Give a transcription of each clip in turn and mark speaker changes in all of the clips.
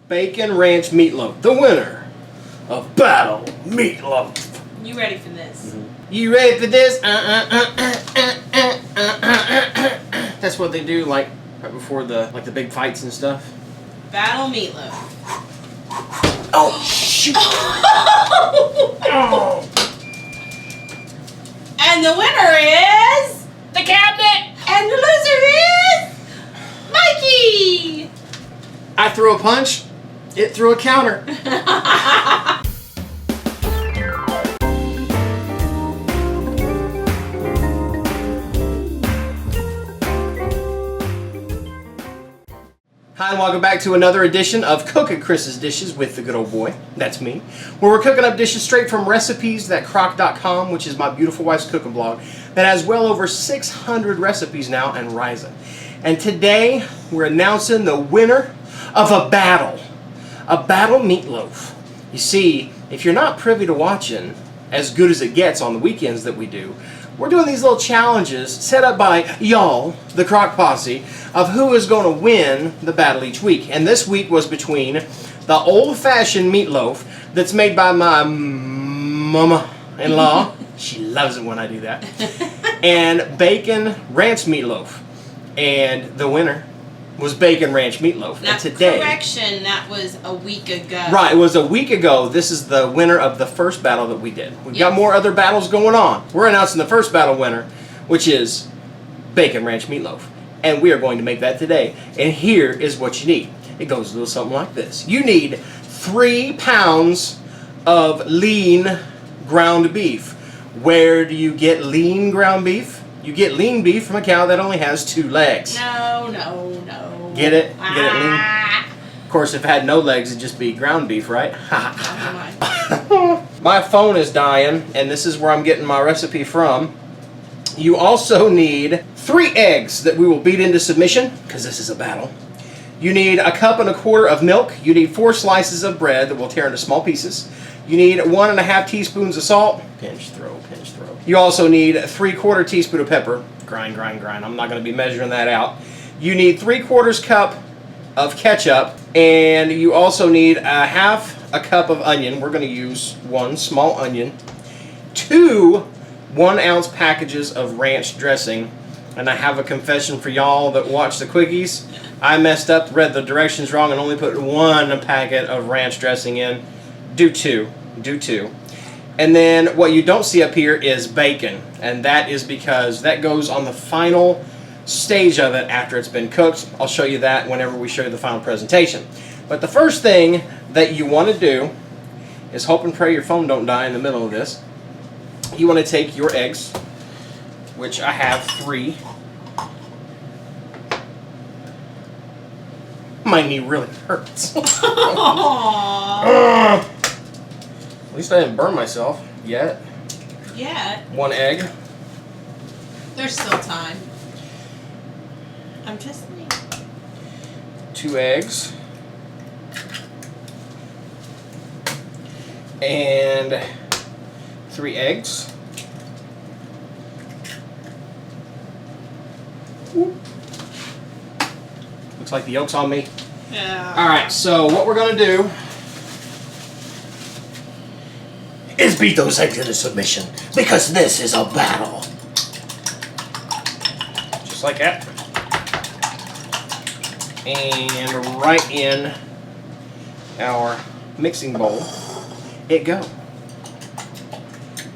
Speaker 1: Bacon Ranch Meatloaf, the winner of Battle Meatloaf.
Speaker 2: You ready for this?
Speaker 1: You ready for this? That's what they do, like right before the big fights and stuff.
Speaker 2: Battle Meatload.
Speaker 1: Oh shoot! Oh.
Speaker 2: And the winner is
Speaker 1: The cabinet.
Speaker 2: And the loser is Mikey.
Speaker 1: I threw a punch. It threw a counter. Hi, and welcome back to another edition of Cooking Chris's Dishes with the good old boy. That's me. Where we're cooking up dishes straight from recipes.crock.com, which is my beautiful wife's cooking blog that has well over 600 recipes now and rising. And today we're announcing the winner of a battle meatloaf. You see, if you're not privy to watching As Good As It Gets on the weekends that we do, we're doing these little challenges set up by y'all, the Crock Posse, of who is going to win the battle each week. And this week was between the old-fashioned meatloaf that's made by my mama-in-law. She loves it when I do that. And Bacon Ranch Meatloaf. And the winner was Bacon Ranch Meatloaf.
Speaker 2: Now,
Speaker 1: and today,
Speaker 2: correction, that was a week ago.
Speaker 1: Right, it was a week ago. This is the winner of the first battle that we did. We've got more other battles going on. We're announcing the first battle winner, which is Bacon Ranch Meatloaf. And we are going to make that today. And here is what you need. It goes a little something like this. You need 3 pounds of lean ground beef. Where do you get lean ground beef? You get lean beef from a cow that only has 2 legs.
Speaker 2: No.
Speaker 1: Get it? Get it lean? Of course, if it had no legs, it'd just be ground beef, right? My phone is dying, and this is where I'm getting my recipe from. You also need 3 eggs that we will beat into submission, because this is a battle. You need 1.25 cups of milk. You need 4 slices of bread that we'll tear into small pieces. You need 1.5 teaspoons of salt. Pinch throw, pinch throw. You also need 3/4 teaspoon of pepper. Grind, grind, grind. I'm not going to be measuring that out. You need 3/4 cup of ketchup, and you also need 1/2 cup of onion. We're going to use 1 small onion, 2 1-ounce packages of ranch dressing, and I have a confession for y'all that watch the quickies. I messed up, read the directions wrong, and only put 1 packet of ranch dressing in. Do 2. Do 2. And then what you don't see up here is bacon, and that is because that goes on the final stage of it after it's been cooked. I'll show you that whenever we show you the final presentation. But the first thing that you want to do is hope and pray your phone don't die in the middle of this. You want to take your eggs, which I have 3. My knee really hurts. At least I didn't burn myself yet.
Speaker 2: Yeah.
Speaker 1: 1 egg.
Speaker 2: There's still time. I'm just saying.
Speaker 1: 2 eggs. And 3 eggs. Looks like the yolk's on me.
Speaker 2: Yeah.
Speaker 1: Alright, so what we're going to do is beat those eggs into submission, because this is a battle. Just like that. And right in our mixing bowl, it go.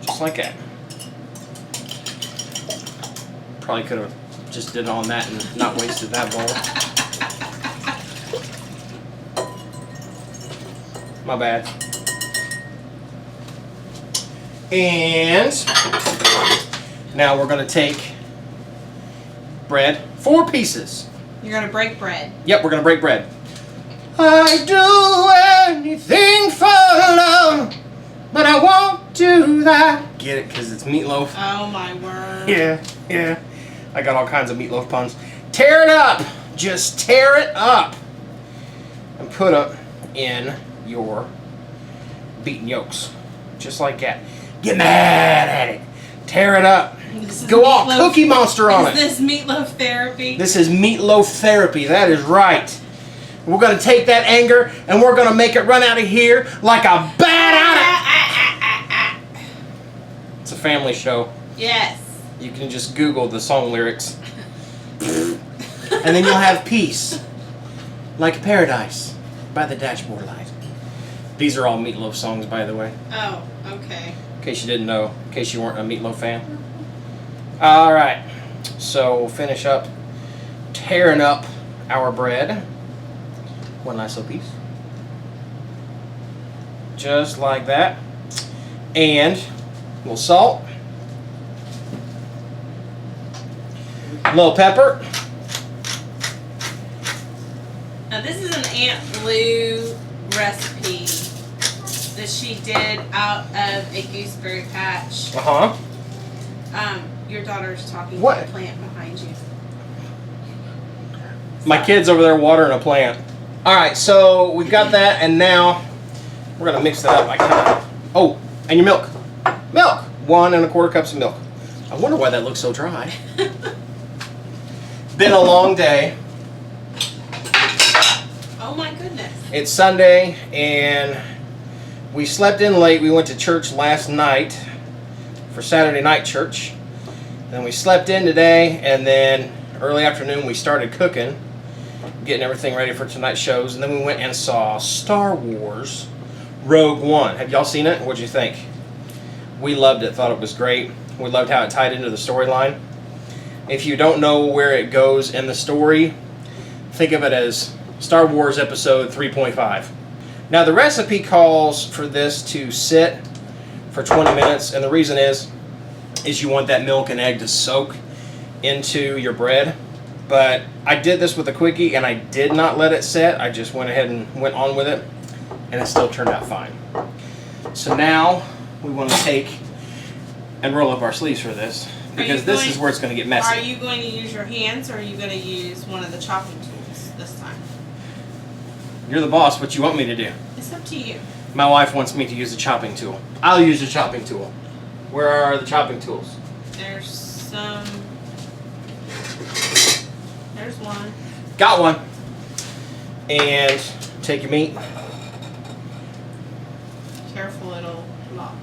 Speaker 1: Just like that. Probably could have just did it on that and not wasted that bowl. My bad. And now we're going to take bread, 4 pieces.
Speaker 2: You're going to break bread.
Speaker 1: Yep, we're going to break bread. I do anything for love, but I won't do that. Get it? Because it's meatloaf.
Speaker 2: Oh my word.
Speaker 1: Yeah. I got all kinds of meatloaf puns. Tear it up. Just tear it up. And put it in your beaten yolks. Just like that. Get mad at it. Tear it up. Go all Cookie Monster on it.
Speaker 2: Is this meatloaf therapy?
Speaker 1: This is meatloaf therapy. That is right. We're going to take that anger and we're going to make it run out of here like a bat out of... It's a family show.
Speaker 2: Yes.
Speaker 1: You can just Google the song lyrics. And then you'll have peace. Like paradise by the dashboard light. These are all Meatloaf songs, by the way.
Speaker 2: Oh, okay.
Speaker 1: In case you didn't know. In case you weren't a Meatloaf fan. Alright. So we'll finish up tearing up our bread. One nice little piece. Just like that. And we'll salt. A little pepper.
Speaker 2: Now this is an Aunt Lou recipe that she did out of a gooseberry patch.
Speaker 1: Uh-huh.
Speaker 2: Your daughter's talking
Speaker 1: What?
Speaker 2: to the plant behind you.
Speaker 1: My kid's over there watering a plant. Alright, so we've got that, and now we're going to mix that up. Oh, and your milk. Milk! 1 1/4 cups of milk. I wonder why that looks so dry. Been a long day.
Speaker 2: Oh my goodness.
Speaker 1: It's Sunday, and we slept in late. We went to church last night for Saturday night church. Then we slept in today, and then early afternoon we started cooking, getting everything ready for tonight's shows. And then we went and saw Star Wars Rogue One. Have y'all seen it? What'd you think? We loved it. Thought it was great. We loved how it tied into the storyline. If you don't know where it goes in the story, think of it as Star Wars Episode 3.5. Now the recipe calls for this to sit for 20 minutes, and the reason is you want that milk and egg to soak into your bread. But I did this with a quickie, and I did not let it set. I just went ahead and went on with it, and it still turned out fine. So now we want to take and roll up our sleeves for this, because this is where it's going to get messy.
Speaker 2: Are you going to use your hands, or are you going to use one of the chopping tools this time?
Speaker 1: You're the boss. What you want me to do?
Speaker 2: It's up to you.
Speaker 1: My wife wants me to use the chopping tool. I'll use the chopping tool. Where are the chopping tools?
Speaker 2: There's some. There's one.
Speaker 1: Got one. And take your meat.
Speaker 2: Careful, it'll lock.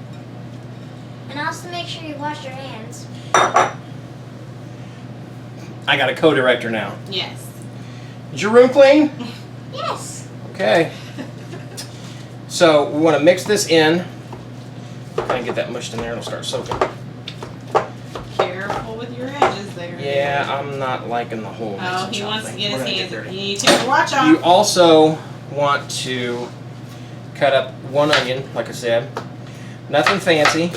Speaker 3: And also make sure you wash your hands.
Speaker 1: I got a co-director now.
Speaker 2: Yes.
Speaker 1: Is your room clean?
Speaker 3: Yes.
Speaker 1: Okay. So we want to mix this in. Kind of get that mushed in there. It'll start soaking.
Speaker 2: Careful with your edges there.
Speaker 1: Yeah, I'm not liking the whole.
Speaker 2: Oh,
Speaker 1: mix
Speaker 2: he
Speaker 1: and
Speaker 2: wants
Speaker 1: chop
Speaker 2: to
Speaker 1: thing.
Speaker 2: get
Speaker 1: We're
Speaker 2: his
Speaker 1: gonna
Speaker 2: hands.
Speaker 1: dirty.
Speaker 2: You need to take your watch off.
Speaker 1: You also want to cut up 1 onion, like I said. Nothing fancy.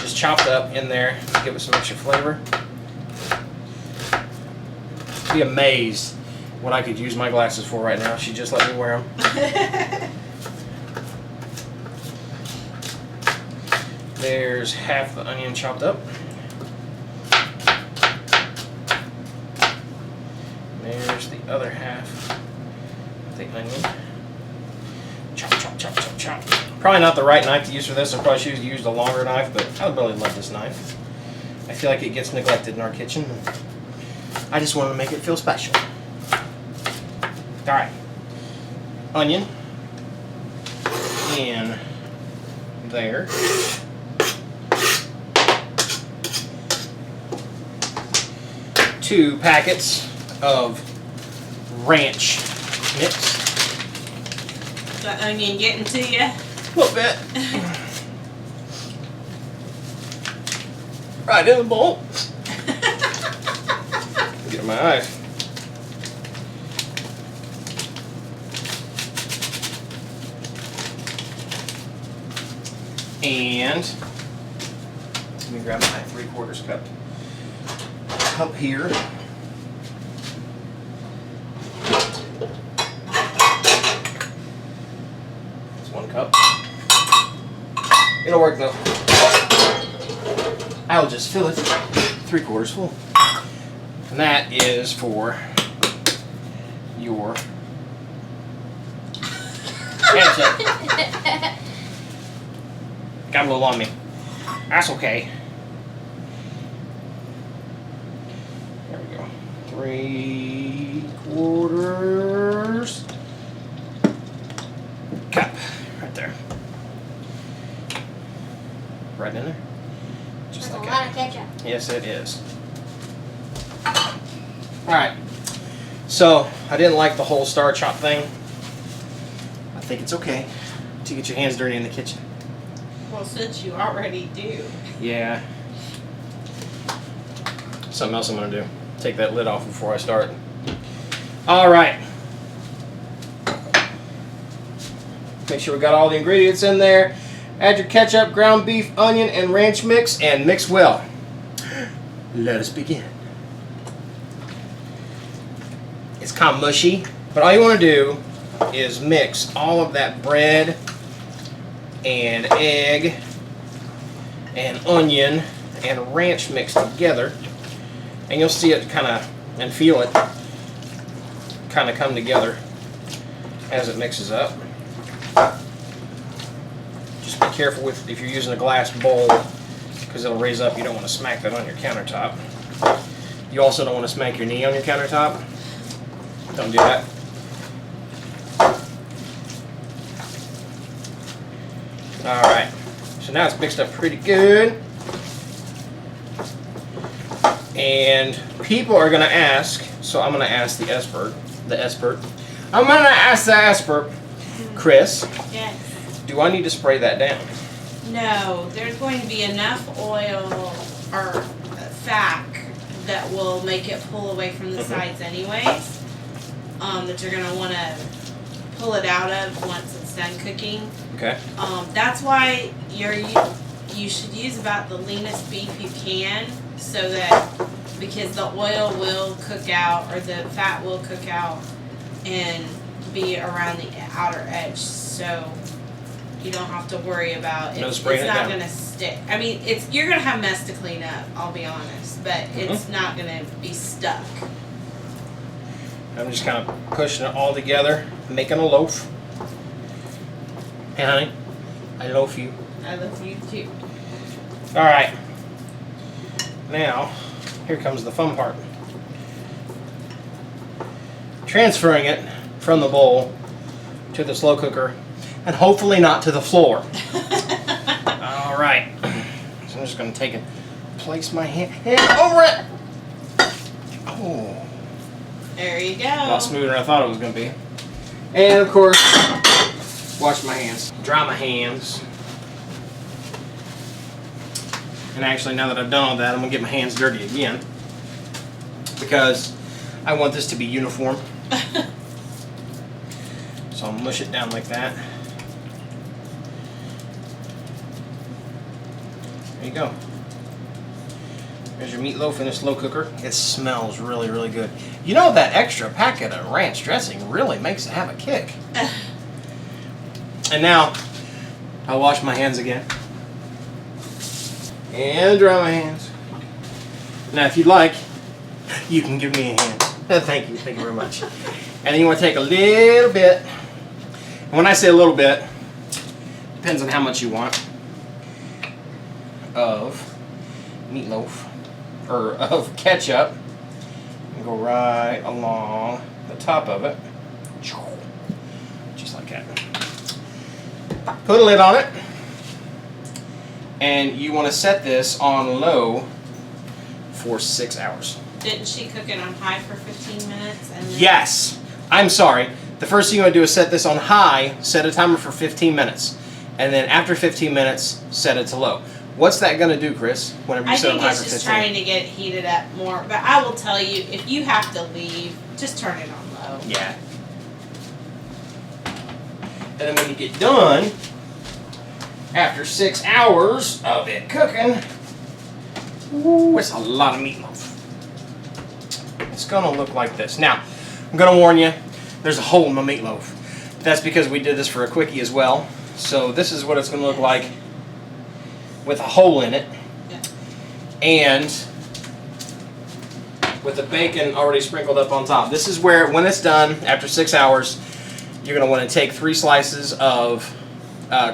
Speaker 1: Just chopped up in there to give it some extra flavor. Be amazed what I could use my glasses for right now. She just let me wear them. There's half the onion chopped up. There's the other half of the onion. Chop, chop, chop, chop, chop. Probably not the right knife to use for this. I probably should have used a longer knife, but I would really love this knife. I feel like it gets neglected in our kitchen. I just wanted to make it feel special. Alright. Onion. In there. 2 packets of ranch mix.
Speaker 2: The onion getting to you?
Speaker 1: A little bit. Right in the bowl. Get in my eyes. And let me grab my 3/4 cup here. It's 1 cup. It'll work though. I'll just fill it 3/4 full. And that is for your ketchup. Got a little on me. That's okay. There we go. 3/4. cup. Right there. Right in there. Just
Speaker 3: That's
Speaker 1: like
Speaker 3: a lot
Speaker 1: that.
Speaker 3: of ketchup.
Speaker 1: Yes, it is. Alright. So, I didn't like the whole star chop thing. I think it's okay to get your hands dirty in the kitchen.
Speaker 2: Well, since you already do.
Speaker 1: Yeah. Something else I'm going to do. Take that lid off before I start. Alright. Make sure we got all the ingredients in there. Add your ketchup, ground beef, onion, and ranch mix, and mix well. Let us begin. It's kind of mushy, but all you want to do is mix all of that bread and egg and onion and ranch mix together, and you'll see it kind of, and feel it kind of come together as it mixes up. Just be careful with if you're using a glass bowl, because it'll raise up. You don't want to smack that on your countertop. You also don't want to smack your knee on your countertop. Don't do that. Alright, so now it's mixed up pretty good. And people are going to ask, so I'm going to ask the expert. I'm going to ask the expert, Chris,
Speaker 2: Yes.
Speaker 1: do I need to spray that down?
Speaker 2: No, there's going to be enough oil or fat that will make it pull away from the sides anyways. That you're going to want to pull it out of once it's done cooking.
Speaker 1: Okay.
Speaker 2: That's why you should use about the leanest beef you can, so that, because the oil will cook out, or the fat will cook out and be around the outer edge, so you don't have to worry about it.
Speaker 1: No spraying
Speaker 2: It's
Speaker 1: it
Speaker 2: not
Speaker 1: down.
Speaker 2: gonna stick. I mean, you're gonna have mess to clean up, I'll be honest, but it's not gonna be stuck.
Speaker 1: I'm just kind of pushing it all together, making a loaf. Hey honey, I loaf you.
Speaker 2: I love you too.
Speaker 1: Alright. Now, here comes the fun part. Transferring it from the bowl to the slow cooker, and hopefully not to the floor. Alright. So I'm just going to take and place my hand over it. Oh.
Speaker 2: There you go.
Speaker 1: A lot smoother than I thought it was going to be. And of course, wash my hands. Dry my hands. And actually, now that I've done all that, I'm going to get my hands dirty again, because I want this to be uniform. So I'll mush it down like that. There you go. There's your meatloaf in a slow cooker. It smells really, really good. You know, that extra packet of ranch dressing really makes it have a kick. And now, I'll wash my hands again. And dry my hands. Now, if you'd like, you can give me a hand. Thank you very much. And then you want to take a little bit. And when I say a little bit, depends on how much you want of meatloaf, or of ketchup. And go right along the top of it. Just like that. Put a lid on it. And you want to set this on low for 6 hours.
Speaker 2: Didn't she cook it on high for 15 minutes? And then
Speaker 1: Yes! I'm sorry. The first thing you want to do is set this on high, set a timer for 15 minutes. And then after 15 minutes, set it to low. What's that going to do, Chris, whenever you
Speaker 2: I
Speaker 1: set it
Speaker 2: think
Speaker 1: on high
Speaker 2: it's
Speaker 1: for
Speaker 2: just
Speaker 1: 15?
Speaker 2: trying to get it heated up more. But I will tell you, if you have to leave, just turn it on low.
Speaker 1: Yeah. And then when you get done, after 6 hours of it cooking, ooh, it's a lot of meatloaf. It's going to look like this. Now, I'm going to warn you, there's a hole in my meatloaf. That's because we did this for a quickie as well. So this is what it's going to look like with a hole in it.
Speaker 2: Yeah.
Speaker 1: And with the bacon already sprinkled up on top. This is where, when it's done, after 6 hours, you're going to want to take 3 slices of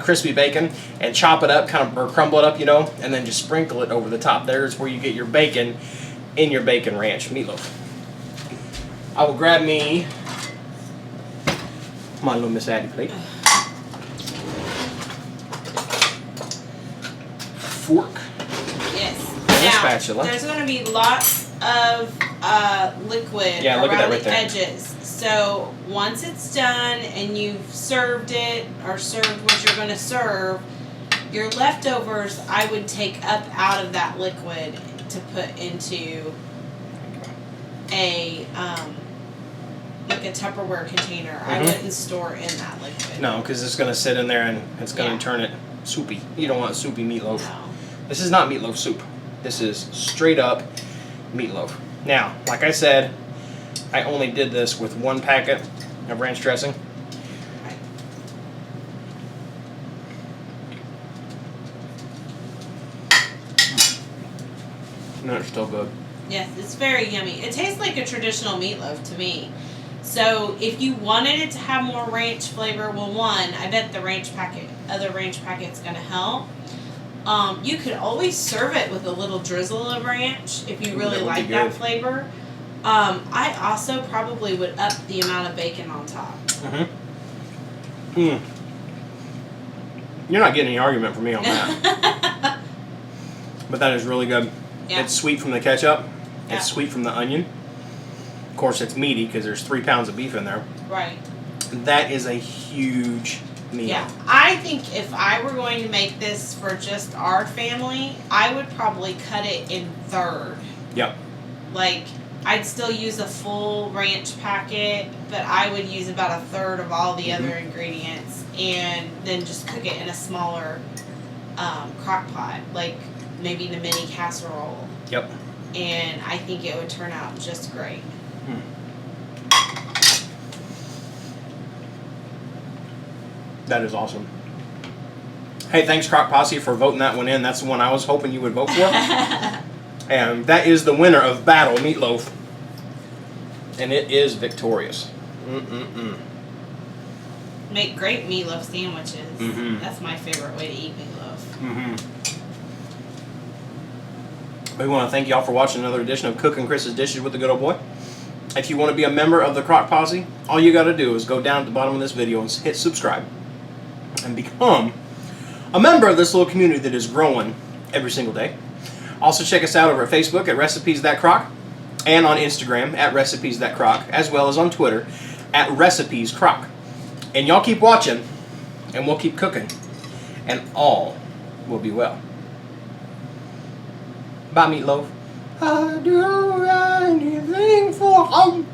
Speaker 1: crispy bacon and chop it up, kind of, or crumble it up, you know, and then just sprinkle it over the top. There's where you get your bacon in your bacon ranch meatloaf. I will grab me my little Miss Addie plate. fork.
Speaker 2: Yes.
Speaker 1: And a
Speaker 2: Now,
Speaker 1: spatula.
Speaker 2: there's going to be lots of liquid
Speaker 1: Yeah, look at that
Speaker 2: around
Speaker 1: right
Speaker 2: the
Speaker 1: there.
Speaker 2: edges. So once it's done and you've served it or served what you're going to serve, your leftovers I would take up out of that liquid to put into a like a Tupperware container. I wouldn't store in that liquid.
Speaker 1: No, because it's going to sit in there and it's going to turn it soupy. You don't want soupy meatloaf.
Speaker 2: No.
Speaker 1: This is not meatloaf soup. This is straight up meatloaf. Now, like I said, I only did this with 1 packet of ranch dressing.
Speaker 2: Right.
Speaker 1: And it's still good.
Speaker 2: Yes, it's very yummy. It tastes like a traditional meatloaf to me. So if you wanted it to have more ranch flavor, well, one, I bet the other ranch packet's going to help. You could always serve it with a little drizzle of ranch if you really like that flavor. I also probably would up the amount of bacon on top.
Speaker 1: You're not getting any argument from me on that. But that is really good.
Speaker 2: Yeah.
Speaker 1: It's sweet from the ketchup.
Speaker 2: Yeah.
Speaker 1: It's sweet from the onion. Of course, it's meaty because there's 3 pounds of beef in there.
Speaker 2: Right.
Speaker 1: That is a huge meal.
Speaker 2: Yeah. I think if I were going to make this for just our family, I would probably cut it in third.
Speaker 1: Yep.
Speaker 2: Like, I'd still use a full ranch packet, but I would use about a third of all the other ingredients and then just cook it in a smaller crock pot, like maybe in a mini casserole.
Speaker 1: Yep.
Speaker 2: And I think it would turn out just great.
Speaker 1: That is awesome. Hey, thanks Crock Posse for voting that one in. That's the one I was hoping you would vote for. And that is the winner of Battle Meatloaf. And it is victorious.
Speaker 2: Make great meatloaf sandwiches.
Speaker 1: Mhm.
Speaker 2: That's my favorite way to eat meatloaf.
Speaker 1: We want to thank y'all for watching another edition of Cooking Chris's Dishes with the Good Old Boy. If you want to be a member of the Crock Posse, all you got to do is go down at the bottom of this video and hit subscribe and become a member of this little community that is growing every single day. Also check us out over at Facebook at Recipes That Crock and on Instagram at Recipes That Crock, as well as on Twitter at Recipes Crock. And y'all keep watching and we'll keep cooking and all will be well. Bye, Meatloaf. I do anything for home.